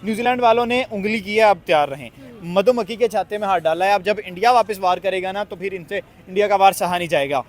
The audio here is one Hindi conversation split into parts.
न्यूजीलैंड वालों ने उंगली की है, अब तैयार रहें। मधुमक्खी के छाते में हाथ डाला है। अब जब इंडिया वापस वार करेगा ना तो फिर इनसे इंडिया का वार सहा नहीं जाएगा।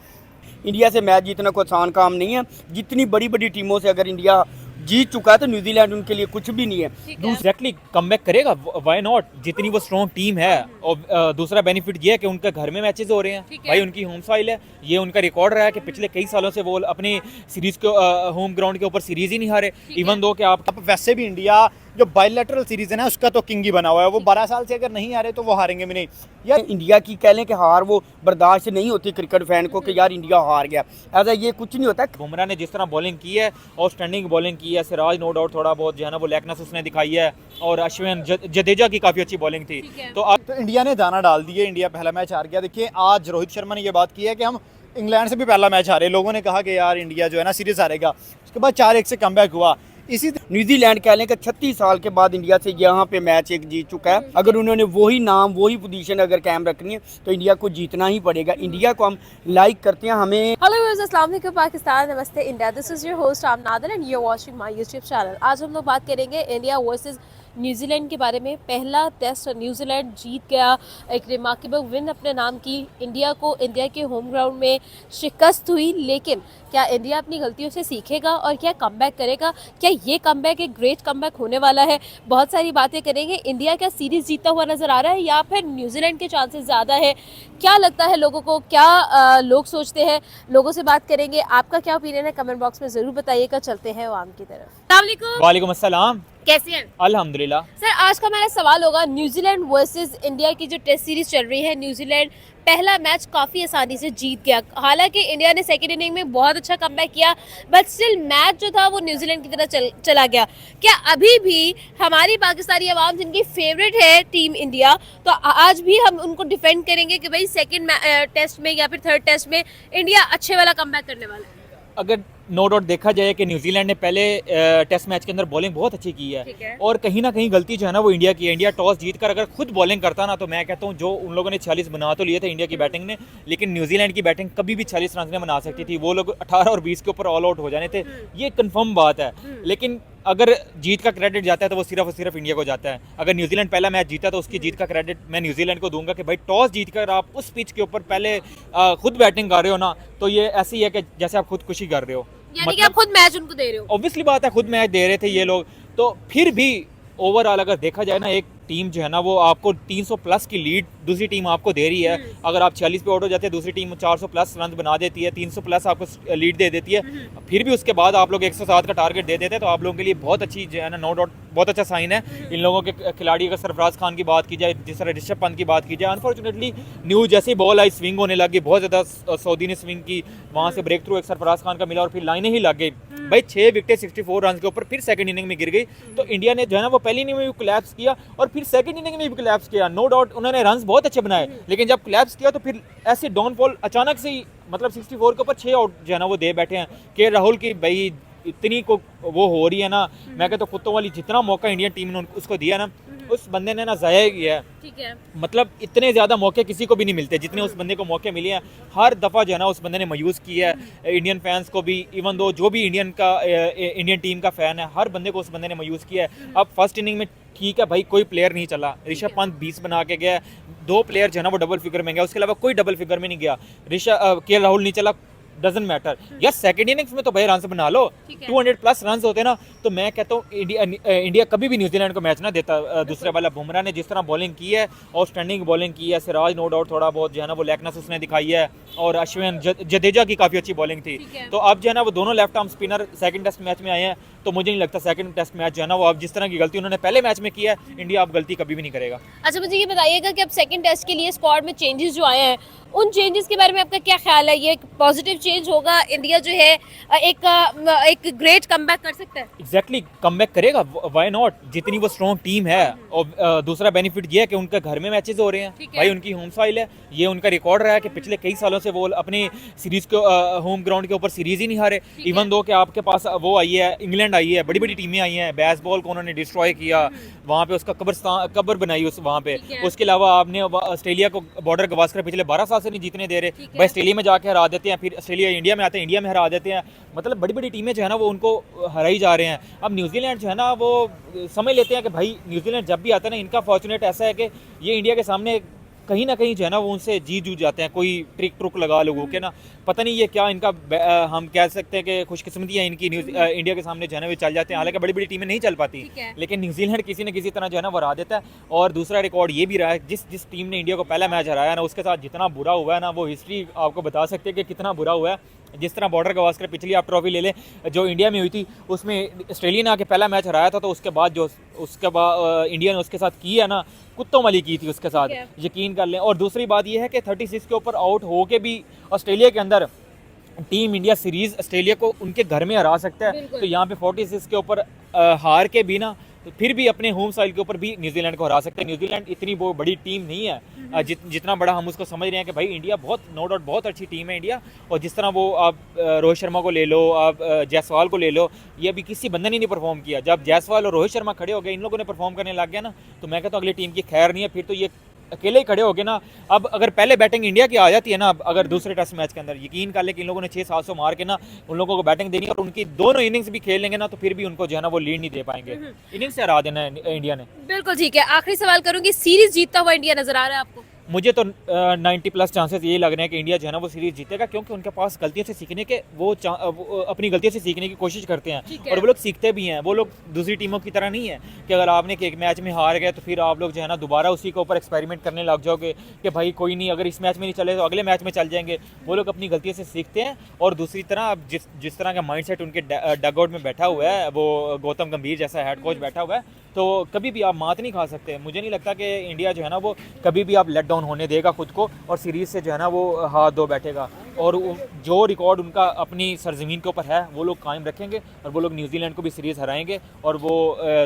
इंडिया से मैच जीतना कोई आसान काम नहीं है। जितनी बड़ी बड़ी टीमों से अगर इंडिया जीत चुका है तो न्यूजीलैंड उनके लिए कुछ भी नहीं है। एग्जैक्टली कमबैक करेगा, व्हाई नॉट। जितनी वो स्ट्रॉन्ग टीम है। और दूसरा बेनिफिट ये है कि उनके घर में मैचेस हो रहे हैं, भाई उनकी होम सॉइल है। ये उनका रिकॉर्ड रहा है कि पिछले कई सालों से वो अपनी सीरीज को होम ग्राउंड के ऊपर सीरीज ही नहीं हारे। इवन दो कि आप वैसे भी इंडिया जो बायलैटरल सीरीज है ना उसका तो किंग ही बना हुआ है। वो 12 साल से अगर नहीं हारे तो वो हारेंगे भी नहीं। यार इंडिया की कह लें कि हार वो बर्दाश्त नहीं होती क्रिकेट फैन को कि यार इंडिया हार गया, ऐसा ये कुछ नहीं होता। बुमराह ने जिस तरह बॉलिंग की है और स्टैंडिंग बॉलिंग की है, सिराज नो डाउट थोड़ा बहुत जो है ना वो लैकनेस उसने दिखाई है। और अश्विन जडेजा की काफ़ी अच्छी बॉलिंग थी। तो अब तो इंडिया ने दाना डाल दिए। इंडिया पहला मैच हार गया। देखिए आज रोहित शर्मा ने ये बात की है कि हम इंग्लैंड से भी पहला मैच हारे। लोगों ने कहा कि यार इंडिया जो है ना सीरीज हारेगा। उसके बाद 4-1 से कमबैक हुआ। इसी न्यूजीलैंड कह लें कि 36 साल के बाद इंडिया से यहाँ पे मैच एक जीत चुका है। अगर उन्होंने वही नाम वही पोजीशन अगर कायम रखनी है तो इंडिया को जीतना ही पड़ेगा। इंडिया को हम लाइक करते हैं। हमें हेलो व्यूअर्स, अस्सलाम वालेकुम पाकिस्तान, नमस्ते India. This is your host Aam Nadar and you are watching my YouTube channel. आज हम लोग बात करेंगे इंडिया वर्सेस न्यूजीलैंड के बारे में। पहला टेस्ट न्यूजीलैंड जीत गया, एक रिमार्केबल विन अपने नाम की। इंडिया को इंडिया के होम ग्राउंड में शिकस्त हुई, लेकिन क्या इंडिया अपनी गलतियों से सीखेगा और क्या कमबैक करेगा? क्या ये कमबैक एक ग्रेट कमबैक होने वाला है? बहुत सारी बातें करेंगे। इंडिया क्या सीरीज जीतता हुआ नजर आ रहा है या फिर न्यूजीलैंड के चांसेस ज़्यादा है? क्या लगता है लोगों को? क्या लोग सोचते हैं? लोगों से बात करेंगे। आपका क्या ओपिनियन है कमेंट बॉक्स में ज़रूर बताइएगा। चलते हैं आवाम की तरफ। वालेकुम अस्सलाम, कैसे हैं? अल्हम्दुलिल्लाह। सर, आज का मेरा सवाल होगा, न्यूजीलैंड वर्सेस इंडिया की जो टेस्ट सीरीज चल रही है, न्यूजीलैंड पहला मैच काफ़ी आसानी से जीत गया। हालांकि इंडिया ने सेकेंड इनिंग में बहुत अच्छा कमबैक किया, बट स्टिल मैच जो था वो न्यूजीलैंड की तरफ चला गया। क्या अभी भी हमारी पाकिस्तानी आवाम जिनकी फेवरेट है टीम इंडिया, तो आज भी हम उनको डिफेंड करेंगे कि भाई सेकेंड टेस्ट में या फिर थर्ड टेस्ट में इंडिया अच्छे वाला कमबैक करने वाला है? अगर नो डाउट देखा जाए कि न्यूजीलैंड ने पहले टेस्ट मैच के अंदर बॉलिंग बहुत अच्छी की है और कहीं ना कहीं गलती जो है ना वो इंडिया की है। इंडिया टॉस जीतकर अगर खुद बॉलिंग करता ना तो मैं कहता हूँ जो उन लोगों ने 46 बना तो लिए थे इंडिया की बैटिंग ने, लेकिन न्यूजीलैंड की बैटिंग कभी भी 40 रन नहीं बना सकती थी। वो लोग 18 और 20 के ऊपर ऑल आउट हो जाने थे, ये कंफर्म बात है। लेकिन अगर जीत का क्रेडिट जाता है तो वो सिर्फ और सिर्फ इंडिया को जाता है। अगर न्यूजीलैंड पहला मैच जीता तो उसकी जीत का क्रेडिट मैं न्यूजीलैंड को दूंगा कि भाई टॉस जीतकर आप उस पिच के ऊपर पहले खुद बैटिंग कर रहे हो ना, तो ये ऐसी है कि जैसे आप खुदकुशी कर रहे हो। यानी कि आप खुद मैच उनको दे रहे हो। ऑब्वियसली बात है, खुद मैच दे रहे थे ये लोग। तो फिर भी ओवरऑल अगर देखा जाए ना, एक टीम जो है ना वो आपको 300 प्लस की लीड दूसरी टीम आपको दे रही है। अगर आप 46 पे आउट हो जाते हैं, दूसरी टीम 400 प्लस रन बना देती है, 300 प्लस आपको लीड दे देती है, फिर भी उसके बाद आप लोग 107 का टारगेट दे देते हैं, तो आप लोगों के लिए बहुत अच्छी जो है ना, नो डाउट बहुत अच्छा साइन है। इन लोगों के खिलाड़ी, अगर सरफराज खान की बात की जाए, जिस तरह ऋषभ पंत की बात की जाए, अनफॉर्चुनेटली न्यूज जैसे ही बॉल आई स्विंग होने लगी, बहुत ज़्यादा सऊदी ने स्विंग की, वहाँ से ब्रेक थ्रू एक सरफराज खान का मिला और फिर लाइनें ही लग गई। भाई 6 विकेट 64 रन के ऊपर फिर सेकंड इनिंग में गिर गई। तो इंडिया ने जो है ना वो पहली इनिंग में भी कोलैप्स किया और फिर सेकंड इनिंग में भी कोलैप्स किया। नो डाउट उन्होंने रन्स बहुत अच्छे बनाए, लेकिन जब कोलैप्स किया तो फिर ऐसे डाउनफॉल अचानक से ही, मतलब 64 के ऊपर 6 आउट जो है ना वो दे बैठे हैं। के राहुल की भाई इतनी को वो हो रही है ना, मैं कहता हूँ कुत्तों वाली जितना मौका इंडियन टीम ने उसको दिया ना, उस बंदे ने ना ज़ाया किया है। ठीक है, मतलब इतने ज़्यादा मौके किसी को भी नहीं मिलते जितने उस बंदे को मौके मिले हैं। हर दफ़ा जो है ना उस बंदे ने मायूस किया है इंडियन फैंस को भी। इवन दो जो भी इंडियन टीम का फ़ैन है, हर बंदे को उस बंदे ने मायूस किया है। अब फर्स्ट इनिंग में ठीक है भाई, कोई प्लेयर नहीं चला। ऋषभ पंत 20 बना के गया, 2 प्लेयर जो है ना वो डबल फिगर में गया, उसके अलावा कोई डबल फिगर में नहीं गया। के राहुल नहीं चला, डजंट मैटर यार। सेकंड इनिंग्स में तो भाई रन बना लो, 200 प्लस रन होते ना, तो मैं कहता हूँ इंडिया कभी भी न्यूजीलैंड को मैच ना देता दूसरे वाला। बुमराह ने जिस तरह बॉलिंग की है और स्टैंडिंग बॉलिंग की है, सिराज नो डाउट थोड़ा बहुत जो है ना वो लैकनेस उसने दिखाई है, और अश्विन जडेजा की काफ़ी अच्छी बॉलिंग थी। तो अब जो है ना वो दोनों left arm spinner second test match में आए हैं, तो मुझे नहीं लगता सेकंड टेस्ट मैच जो है ना वो अब जिस तरह की गलती उन्होंने पहले मैच में किया है, इंडिया अब गलती कभी भी नहीं करेगा। अच्छा, मुझे ये बताइएगा कि अब सेकंड टेस्ट के लिए स्क्वाड में चेंजेस जो आए हैं, उन चेंजेस के बारे में आपका क्या ख्याल है? ये एक पॉजिटिव चेंज होगा? इंडिया जो है एक ग्रेट कमबैक कर सकता है? एग्जैक्टली कमबैक करेगा, व्हाई नॉट। जितनी वो स्ट्रॉन्ग टीम है। और दूसरा बेनिफिट ये है कि उनके घर में मैचेस हो रहे हैं, भाई उनकी होम सॉइल है। ये उनका रिकॉर्ड रहा है कि पिछले कई सालों से वो अपनी सीरीज को होम ग्राउंड के ऊपर सीरीज ही नहीं हारे। इवन दो कि आपके पास वो आई है, इंग्लैंड आई है, बड़ी बड़ी टीमें आई हैं, बेसबॉल को उन्होंने डिस्ट्रॉय किया, वहाँ पे उसका कब्र बनाई उस वहाँ पे। ठीक है। उसके अलावा आपने ऑस्ट्रेलिया को बॉर्डर गवास्कर पिछले 12 साल से नहीं जीतने दे रहे, ठीक है। भाई ऑस्ट्रेलिया में जाके हरा देते हैं, फिर ऑस्ट्रेलिया इंडिया में आते हैं, इंडिया में हरा देते हैं। मतलब बड़ी बड़ी टीमें जो है ना वो उनको हराई जा रहे हैं। अब न्यूजीलैंड जो है ना वो समझ लेते हैं कि भाई न्यूजीलैंड जब भी आता है ना, इनका फॉर्चुनेट ऐसा है कि ये इंडिया के सामने कहीं ना कहीं जो है ना वो उनसे जी जूझ जाते हैं, कोई ट्रिक ट्रुक लगा लोगों के ना, पता नहीं ये क्या इनका हम कह सकते हैं कि खुशकिस्मती है इनकी, इंडिया के सामने जो है ना वे चल जाते हैं। हालांकि बड़ी बड़ी टीमें नहीं चल पाती, ठीक है। लेकिन न्यूजीलैंड किसी न किसी तरह जो है ना वो हरा देता है। और दूसरा रिकॉर्ड ये भी रहा है, जिस टीम ने इंडिया को पहला मैच हराया ना, उसके साथ जितना बुरा हुआ है ना, वो हिस्ट्री आपको बता सकते हैं कि कितना बुरा हुआ है। जिस तरह बॉर्डर गवास्कर पिछली आप ट्रॉफी ले लें जो इंडिया में हुई थी, उसमें ऑस्ट्रेलिया ने आके पहला मैच हराया था, तो उसके बाद इंडिया ने उसके साथ की है ना, कुत्तों वाली की थी उसके साथ, ठीक है। यकीन कर लें। और दूसरी बात ये है कि 36 के ऊपर आउट हो के भी ऑस्ट्रेलिया के अंदर टीम इंडिया सीरीज ऑस्ट्रेलिया को उनके घर में हरा सकता है। बिल्कुल। तो यहाँ पे 46 के ऊपर हार के भी ना, तो फिर भी अपने होम साइड के ऊपर भी न्यूजीलैंड को हरा सकते हैं। न्यूजीलैंड इतनी वो बड़ी टीम नहीं है जितना बड़ा हम उसको समझ रहे हैं कि भाई इंडिया बहुत नो डाउट बहुत अच्छी टीम है इंडिया। और जिस तरह वो आप रोहित शर्मा को ले लो, आप जायसवाल को ले लो, ये अभी किसी बंदे ने नहीं परफॉर्म किया। जब जायसवाल और रोहित शर्मा खड़े हो गए, इन लोगों ने परफॉर्म करने लग गया ना, तो मैं कहता हूँ अगली टीम की खैर नहीं है, फिर तो ये अकेले ही खड़े हो गए ना। अब अगर पहले बैटिंग इंडिया की आ जाती है ना, अगर दूसरे टेस्ट मैच के अंदर, यकीन कर ले कि इन लोगों ने 600-700 मार के ना उन लोगों को बैटिंग देनी, और उनकी दोनों इनिंग्स भी खेल लेंगे ना, तो फिर भी उनको जो है ना वो लीड नहीं दे पाएंगे। इनिंग्स से हरा देना है इंडिया ने। बिल्कुल ठीक है। आखिरी सवाल करूंगी, सीरीज जीतता हुआ इंडिया नजर आ रहा है आपको? मुझे तो 90+ चांसेस ये लग रहे हैं कि इंडिया जो है ना वो सीरीज जीतेगा, क्योंकि उनके पास गलतियों से सीखने के वो अपनी गलतियों से सीखने की कोशिश करते हैं, ठीक है। और वो लोग सीखते भी हैं। वो लोग दूसरी टीमों की तरह नहीं है कि अगर आपने एक मैच में हार गए तो फिर आप लोग जो है ना दोबारा उसी के ऊपर एक्सपेरिमेंट करने लग जाओगे कि भाई कोई नहीं, अगर इस मैच में नहीं चले तो अगले मैच में चल जाएंगे। वो लोग अपनी गलतियों से सीखते हैं। और दूसरी तरह अब जिस तरह का माइंडसेट उनके डगआउट में बैठा हुआ है, वो गौतम गंभीर जैसा हेड कोच बैठा हुआ है, तो कभी भी आप मात नहीं खा सकते। मुझे नहीं लगता कि इंडिया जो है ना वो कभी भी आप लेट डाउन होने देगा खुद को, और सीरीज से जो है ना वो हाथ धो बैठेगा। और जो रिकॉर्ड उनका अपनी सरजमीन के ऊपर है वो लोग कायम रखेंगे, और वो लोग न्यूजीलैंड को भी सीरीज़ हराएंगे, और वो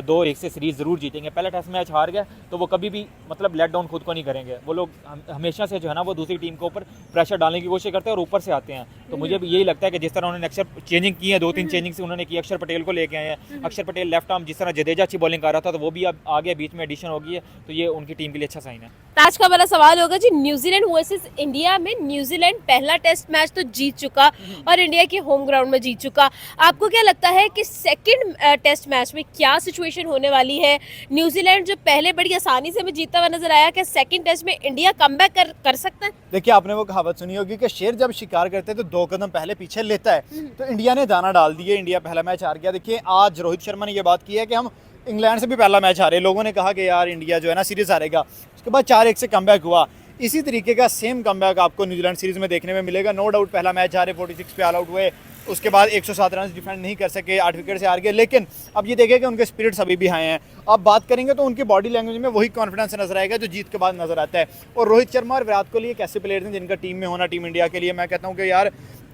2-1 से सीरीज़ ज़रूर जीतेंगे। पहला टेस्ट मैच हार गया तो वो कभी भी मतलब लेट डाउन खुद को नहीं करेंगे। वो लोग हमेशा से जो है ना वो दूसरी टीम के ऊपर प्रेशर डालने की कोशिश करते हैं और ऊपर से आते हैं। तो मुझे भी यही लगता है कि जिस तरह उन्होंने अक्षर चेंजिंग की है, 2-3 चेंजिंग से उन्होंने की, अक्षर पटेल को लेके आए हैं। अक्षर पटेल लेफ्ट आर्म, जिस तरह जडेजा अच्छी बॉलिंग कर रहा था, तो वो भी अब आगे बीच में एडिशन हो गई है, तो ये उनकी टीम के लिए अच्छा साइन है। आज का बड़ा सवाल होगा जी, न्यूजीलैंड वर्सेस इंडिया में न्यूजीलैंड पहला टेस्ट मैच तो जीत चुका और इंडिया के होम ग्राउंड में जीत चुका। आपको क्या लगता है कि सेकंड टेस्ट मैच में क्या सिचुएशन होने वाली है? न्यूजीलैंड जो पहले बड़ी आसानी से में जीतता हुआ नजर आया, कि सेकंड टेस्ट में इंडिया कमबैक कर सकता है? देखिए, आपने वो कहावत सुनी होगी कि शेर जब शिकार करते हैं तो 2 कदम पहले पीछे लेता है। तो इंडिया ने दाना डाल दिए, इंडिया पहला मैच हार गया। देखिए, आज रोहित शर्मा ने ये बात की है कि हम इंग्लैंड से भी पहला मैच हारे। लोगों ने कहा कि यार इंडिया जो है ना सीरीज हारेगा, उसके बाद 4-1 से कमबैक हुआ। इसी तरीके का सेम कमबैक आपको न्यूजीलैंड सीरीज में देखने में मिलेगा। नो डाउट पहला मैच हारे, 46 पे ऑल आउट हुए, उसके बाद 107 रन डिफेंड नहीं कर सके, 8 विकेट से हार गए। लेकिन अब ये देखें कि उनके स्पिरिट्स अभी भी हाई हैं। अब बात करेंगे तो उनकी बॉडी लैंग्वेज में वही कॉन्फिडेंस नजर आएगा जो जीत के बाद नजर आता है। और रोहित शर्मा और विराट कोहली एक ऐसे प्लेयर हैं जिनका टीम में होना टीम इंडिया के लिए मैं कहता हूँ कि यार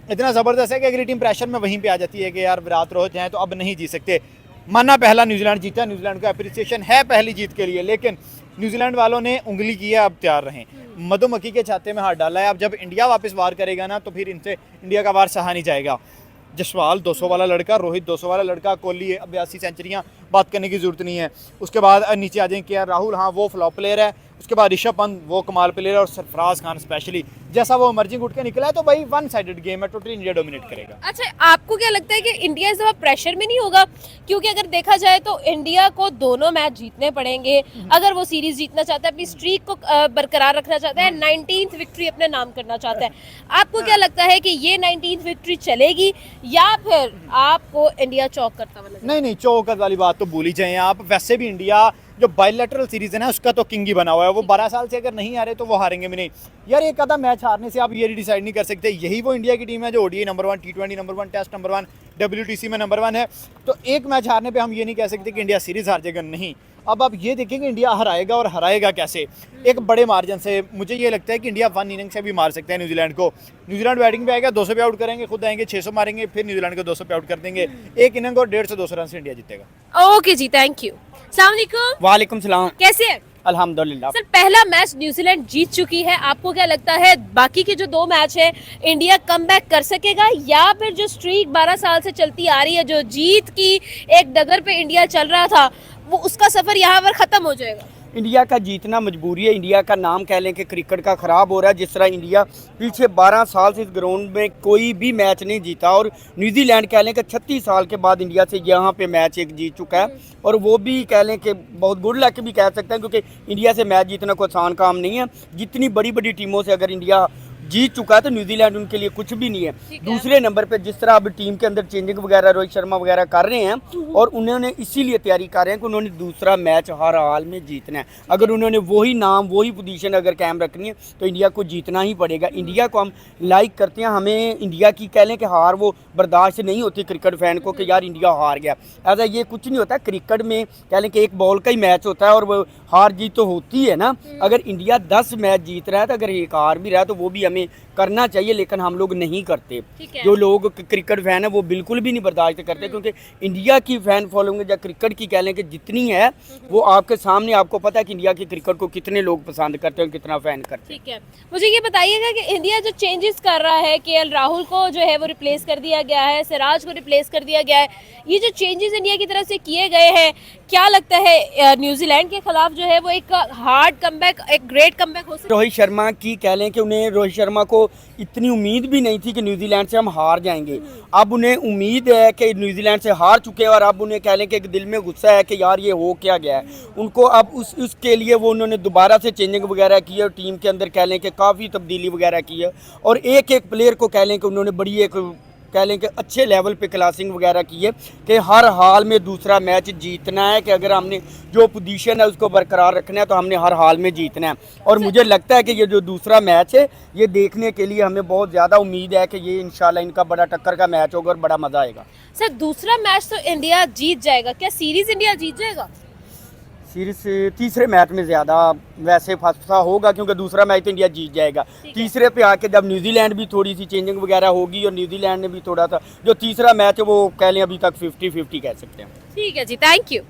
इतना ज़बरदस्त है कि अगली टीम प्रेशर में वहीं पर आ जाती है कि यार विराट रोहित हैं तो अब नहीं जीत सकते। माना पहला न्यूजीलैंड जीता, न्यूजीलैंड का अप्रिसिएशन है पहली जीत के लिए, लेकिन न्यूजीलैंड वालों ने उंगली की है, अब तैयार रहें। मधुमक्खी के छाते में हाथ डाला है। अब जब इंडिया वापस वार करेगा ना, तो फिर इनसे इंडिया का वार सहा नहीं जाएगा। जसवाल 200 वाला लड़का, रोहित 200 वाला लड़का, कोहली 82 सेंचुरियाँ, बात करने की जरूरत नहीं है। उसके बाद नीचे आ जाएंगे KL राहुल, हाँ वो फ्लॉप प्लेयर है। उसके बाद ऋषभ पंत वो कमाल प्लेयर है, और सरफराज खान स्पेशली जैसा वो इमर्जिंग उठ के निकला है, तो भाई 1 साइडेड गेम है, टोटली इंडिया डोमिनेट करेगा। अच्छा, आपको क्या लगता है कि इंडिया इस दफा प्रेशर में नहीं होगा? क्योंकि अगर देखा जाए तो इंडिया को दोनों मैच जीतने पड़ेंगे अगर वो सीरीज जीतना चाहता है, अपनी स्ट्रीक को बरकरार रखना चाहता है, 19th विक्ट्री अपने नाम करना चाहता है। आपको क्या लगता है कि ये 19th विक्ट्री चलेगी, या फिर आपको इंडिया चौक करता हुआ नजर? नहीं, चौकत वाली बात तो भूल ही जाएं आप। वैसे भी इंडिया जो बायलैटरल सीरीज है ना, उसका तो किंग ही बना हुआ है। वो 12 साल से अगर नहीं हारे तो वो हारेंगे भी नहीं। यार एक आधा मैच हारने से आप ये डिसाइड नहीं कर सकते। यही वो इंडिया की टीम है जो ODI number 1, T20 number 1, test number 1, WTC में नंबर 1 है। तो एक मैच हारने पे हम ये नहीं कह सकते कि इंडिया सीरीज हार जाएगा, नहीं। अब आप ये देखेंगे इंडिया हराएगा, और हराएगा कैसे, एक बड़े मार्जिन से। मुझे ये लगता है कि इंडिया 1 इनिंग से भी मार सकता है न्यूजीलैंड को। न्यूजीलैंड बैटिंग पे आएगा, 200 पे आउट करेंगे, खुद आएंगे 600 मारेंगे, फिर न्यूजीलैंड को 200 पे आउट कर देंगे। एक इनिंग और 150-200 रन से इंडिया जीतेगा। ओके जी, थैंक यू। अस्सलाम वालेकुम। वालेकुम सलाम। कैसे हैं? अल्हम्दुलिल्लाह। सर पहला मैच न्यूजीलैंड जीत चुकी है, आपको क्या लगता है बाकी के जो 2 मैच है इंडिया कमबैक कर सकेगा, या फिर जो स्ट्रीक 12 साल से चलती आ रही है, जो जीत की एक डगर पे इंडिया चल रहा था, वो उसका सफर यहाँ पर खत्म हो जाएगा? इंडिया का जीतना मजबूरी है। इंडिया का नाम कह लें कि क्रिकेट का ख़राब हो रहा है। जिस तरह इंडिया पीछे 12 साल से इस ग्राउंड में कोई भी मैच नहीं जीता, और न्यूजीलैंड कह लें कि 36 साल के बाद इंडिया से यहाँ पे मैच एक जीत चुका है, और वो भी कह लें कि बहुत गुड लक भी कह सकते हैं, क्योंकि इंडिया से मैच जीतना कोई आसान काम नहीं है। जितनी बड़ी बड़ी टीमों से अगर इंडिया जीत चुका है तो न्यूजीलैंड उनके लिए कुछ भी नहीं है। दूसरे नंबर पे जिस तरह अब टीम के अंदर चेंजिंग वगैरह रोहित शर्मा वगैरह कर रहे हैं, और उन्होंने इसीलिए तैयारी कर रहे हैं कि उन्होंने दूसरा मैच हर हाल में जीतना है। अगर उन्होंने वही नाम वही पोजीशन अगर कायम रखनी है तो इंडिया को जीतना ही पड़ेगा। इंडिया को हम लाइक करते हैं, हमें इंडिया की कह लें कि हार वो बर्दाश्त नहीं होती क्रिकेट फैन को कि यार इंडिया हार गया। ऐसा ये कुछ नहीं होता। क्रिकेट में कह लें कि एक बॉल का ही मैच होता है, और वो हार जीत तो होती है ना। अगर इंडिया 10 मैच जीत रहा है तो अगर एक हार भी रहा है तो वो भी हमें करना चाहिए, लेकिन हम लोग नहीं करते। जो लोग क्रिकेट फैन है वो बिल्कुल भी नहीं बर्दाश्त करते, क्योंकि इंडिया की फैन फॉलोइंग या क्रिकेट की कह लें कि जितनी है वो आपके सामने, आपको पता है कि इंडिया की क्रिकेट को कितने लोग पसंद करते हैं, कितना फैन करते हैं। ठीक है, मुझे ये बताइएगा कि इंडिया जो चेंजेस कर रहा है, केएल राहुल को जो है वो रिप्लेस कर दिया गया है, सिराज को रिप्लेस कर दिया गया है, ये जो चेंजेस इंडिया की तरफ से किए गए हैं, क्या लगता है न्यूजीलैंड के खिलाफ जो है वो एक हार्ड कमबैक, एक ग्रेट कमबैक हो सकता है? रोहित शर्मा की कह लें कि उन्हें, रोहित शर्मा को इतनी उम्मीद भी नहीं थी कि न्यूजीलैंड से हम हार जाएंगे। अब उन्हें उम्मीद है कि न्यूजीलैंड से हार चुके हैं, और अब उन्हें कह लें कि दिल में गुस्सा है कि यार ये हो क्या गया है उनको। अब उसके लिए वो उन्होंने दोबारा से चेंजिंग वगैरह की है, और टीम के अंदर कह लें कि काफ़ी तब्दीली वगैरह की है, और एक एक प्लेयर को कह लें कि उन्होंने बड़ी एक कह लें कि अच्छे लेवल पे क्लासिंग वगैरह की है कि हर हाल में दूसरा मैच जीतना है, कि अगर हमने जो पोजीशन है उसको बरकरार रखना है तो हमने हर हाल में जीतना है। और मुझे लगता है कि ये जो दूसरा मैच है ये देखने के लिए हमें बहुत ज़्यादा उम्मीद है कि ये इंशाल्लाह इनका बड़ा टक्कर का मैच होगा और बड़ा मज़ा आएगा। सर दूसरा मैच तो इंडिया जीत जाएगा, क्या सीरीज इंडिया जीत जाएगा? सीरीज तीसरे मैच में ज़्यादा वैसे फंसा होगा, क्योंकि दूसरा मैच तो इंडिया जीत जाएगा। तीसरे पे आके जब न्यूजीलैंड भी थोड़ी सी चेंजिंग वगैरह होगी और न्यूजीलैंड ने भी थोड़ा सा, जो तीसरा मैच है वो कह लें अभी तक 50-50 कह सकते हैं। ठीक है जी, थैंक यू।